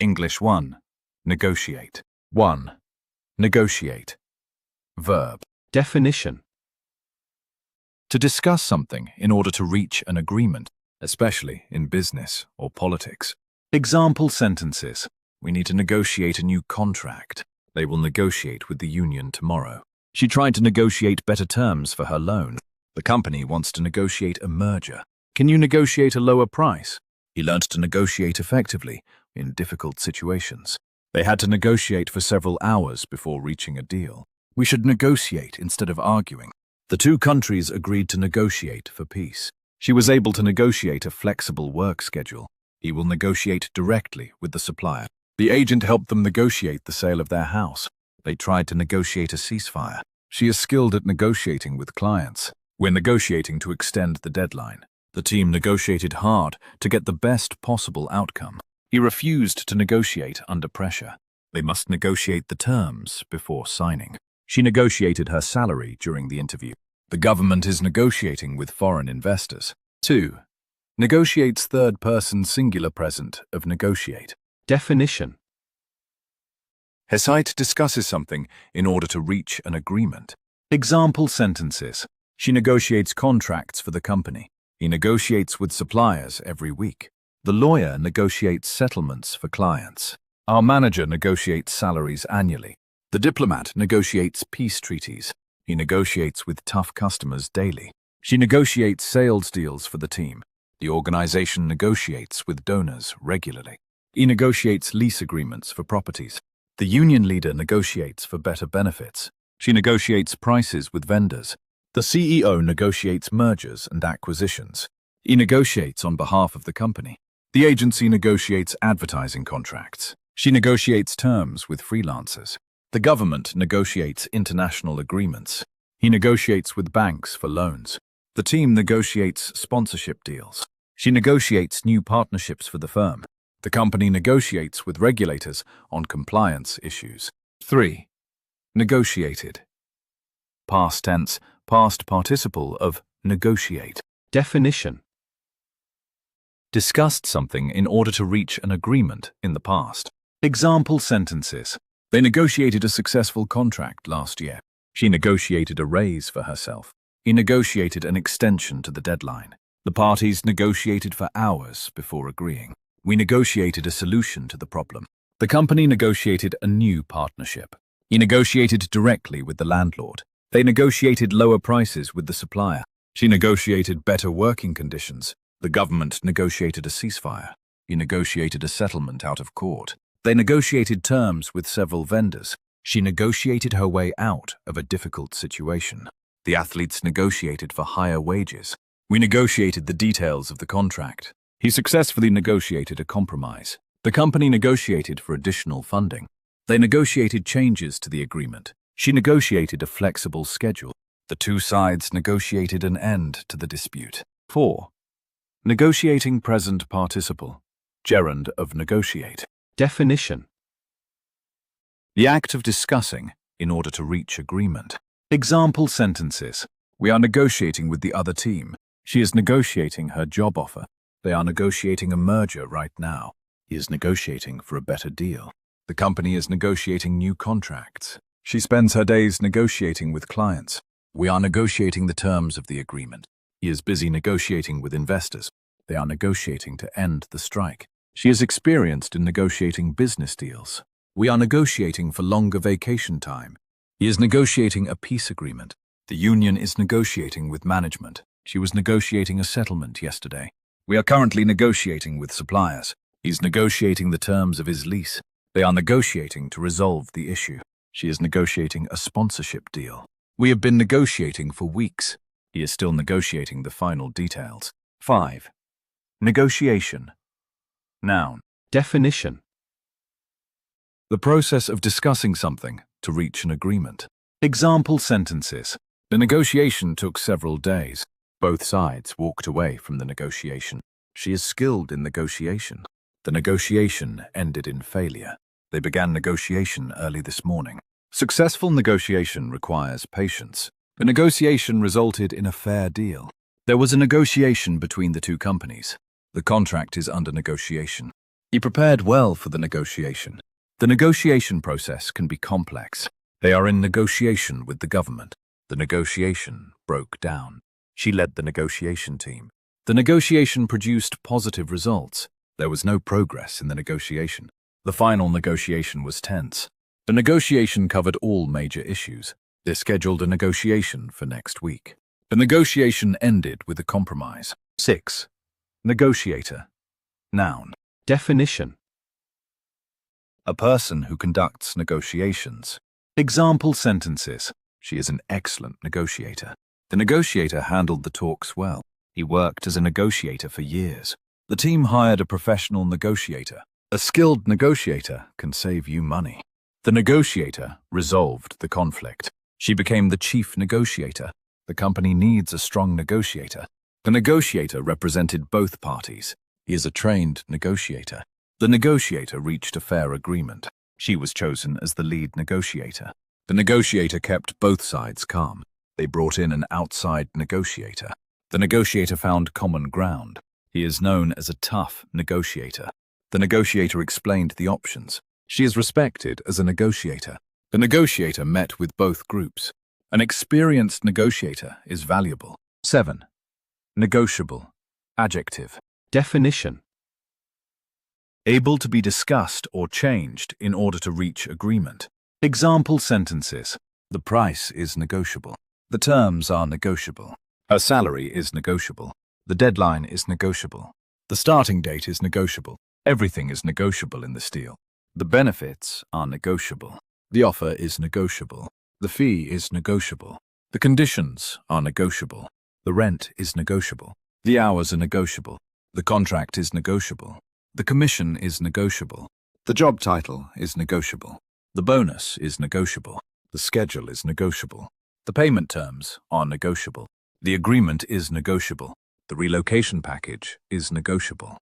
English 1. Negotiate. 1. Negotiate. Verb. Definition. To discuss something in order to reach an agreement, especially in business or politics. Example sentences. We need to negotiate a new contract. They will negotiate with the union tomorrow. She tried to negotiate better terms for her loan. The company wants to negotiate a merger. Can you negotiate a lower price? He learned to negotiate effectively in difficult situations. They had to negotiate for several hours before reaching a deal. We should negotiate instead of arguing. The two countries agreed to negotiate for peace. She was able to negotiate a flexible work schedule. He will negotiate directly with the supplier. The agent helped them negotiate the sale of their house. They tried to negotiate a ceasefire. She is skilled at negotiating with clients. We're negotiating to extend the deadline. The team negotiated hard to get the best possible outcome. He refused to negotiate under pressure. They must negotiate the terms before signing. She negotiated her salary during the interview. The government is negotiating with foreign investors. 2. Negotiates third-person singular present of negotiate. Definition. Hesite discusses something in order to reach an agreement. Example sentences. She negotiates contracts for the company. He negotiates with suppliers every week. The lawyer negotiates settlements for clients. Our manager negotiates salaries annually. The diplomat negotiates peace treaties. He negotiates with tough customers daily. She negotiates sales deals for the team. The organization negotiates with donors regularly. He negotiates lease agreements for properties. The union leader negotiates for better benefits. She negotiates prices with vendors. The CEO negotiates mergers and acquisitions. He negotiates on behalf of the company. The agency negotiates advertising contracts. She negotiates terms with freelancers. The government negotiates international agreements. He negotiates with banks for loans. The team negotiates sponsorship deals. She negotiates new partnerships for the firm. The company negotiates with regulators on compliance issues. 3. Negotiated. Past tense, past participle of negotiate. Definition. Discussed something in order to reach an agreement in the past. Example sentences. They negotiated a successful contract last year. She negotiated a raise for herself. He negotiated an extension to the deadline. The parties negotiated for hours before agreeing. We negotiated a solution to the problem. The company negotiated a new partnership. He negotiated directly with the landlord. They negotiated lower prices with the supplier. She negotiated better working conditions. The government negotiated a ceasefire. He negotiated a settlement out of court. They negotiated terms with several vendors. She negotiated her way out of a difficult situation. The athletes negotiated for higher wages. We negotiated the details of the contract. He successfully negotiated a compromise. The company negotiated for additional funding. They negotiated changes to the agreement. She negotiated a flexible schedule. The two sides negotiated an end to the dispute. 4. Negotiating present participle. Gerund of negotiate. Definition. The act of discussing in order to reach agreement. Example sentences. We are negotiating with the other team. She is negotiating her job offer. They are negotiating a merger right now. He is negotiating for a better deal. The company is negotiating new contracts. She spends her days negotiating with clients. We are negotiating the terms of the agreement. He is busy negotiating with investors. They are negotiating to end the strike. She is experienced in negotiating business deals. We are negotiating for longer vacation time. He is negotiating a peace agreement. The union is negotiating with management. She was negotiating a settlement yesterday. We are currently negotiating with suppliers. He's negotiating the terms of his lease. They are negotiating to resolve the issue. She is negotiating a sponsorship deal. We have been negotiating for weeks. He is still negotiating the final details. 5. Negotiation. Noun. Definition. The process of discussing something to reach an agreement. Example sentences. The negotiation took several days. Both sides walked away from the negotiation. She is skilled in negotiation. The negotiation ended in failure. They began negotiation early this morning. Successful negotiation requires patience. The negotiation resulted in a fair deal. There was a negotiation between the two companies. The contract is under negotiation. He prepared well for the negotiation. The negotiation process can be complex. They are in negotiation with the government. The negotiation broke down. She led the negotiation team. The negotiation produced positive results. There was no progress in the negotiation. The final negotiation was tense. The negotiation covered all major issues. They scheduled a negotiation for next week. The negotiation ended with a compromise. 6. Negotiator. Noun. Definition. A person who conducts negotiations. Example sentences. She is an excellent negotiator. The negotiator handled the talks well. He worked as a negotiator for years. The team hired a professional negotiator. A skilled negotiator can save you money. The negotiator resolved the conflict. She became the chief negotiator. The company needs a strong negotiator. The negotiator represented both parties. He is a trained negotiator. The negotiator reached a fair agreement. She was chosen as the lead negotiator. The negotiator kept both sides calm. They brought in an outside negotiator. The negotiator found common ground. He is known as a tough negotiator. The negotiator explained the options. She is respected as a negotiator. The negotiator met with both groups. An experienced negotiator is valuable. 7. Negotiable. Adjective. Definition. Able to be discussed or changed in order to reach agreement. Example sentences. The price is negotiable. The terms are negotiable. Her salary is negotiable. The deadline is negotiable. The starting date is negotiable. Everything is negotiable in this deal. The benefits are negotiable. The offer is negotiable. The fee is negotiable. The conditions are negotiable. The rent is negotiable. The hours are negotiable. The contract is negotiable. The commission is negotiable. The job title is negotiable. The bonus is negotiable. The schedule is negotiable. The payment terms are negotiable. The agreement is negotiable. The relocation package is negotiable.